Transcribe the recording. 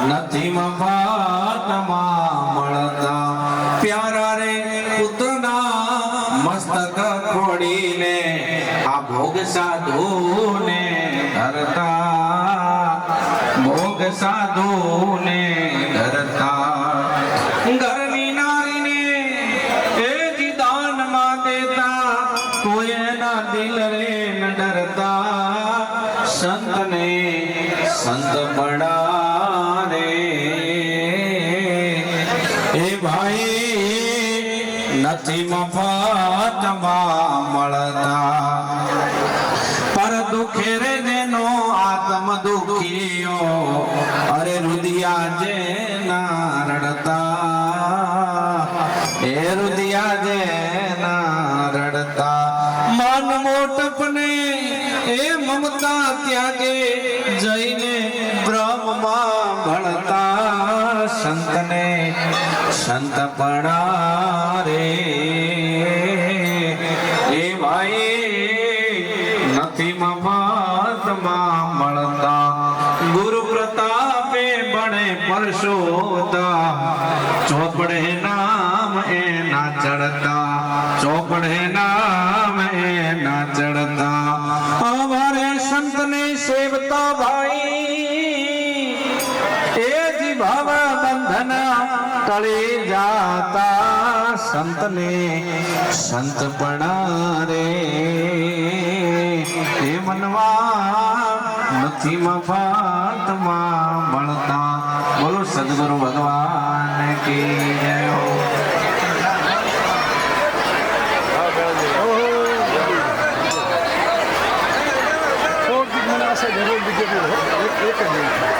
નથી મફતમાં મળતા પ્યારા રે પુત્રના મસ્તક ખોડીને આ ભોગ સાધુને ધરતા ભોગ સાધુને ધરતા ઘરની નારીને એ જ દાનમાં દેતા કોઈ એના દિલ રે ન ડરતા સંતને સંત બના રે એ ભાઈ નથી મફતમાં મળતા પર દુખે રે જેનો આત્મ દુખીઓ અરે રુદિયા જેના રડતા એ રુદિયા જેના રડતા મન મોટપને એ મમતા ત્યાગે જઈને બ્રહ્મમાં ભણતા સંતને સંત પડા રે એ ભાઈ નથી મફતમાં મળતા ગુરુ પ્રતાપે બણે પરશોતા ચોપડે નામ એના ચડતા ચોપડે નામ એના ચડતા અમારે સંતને સેવતા ભાઈ એ જ ભાવ બંધન ટળી જાતા સંતને સંત પણા રે એ મનવા નથી મફતમાં મળતા બોલો સદગુરુ ભગવાન કી જય जरूर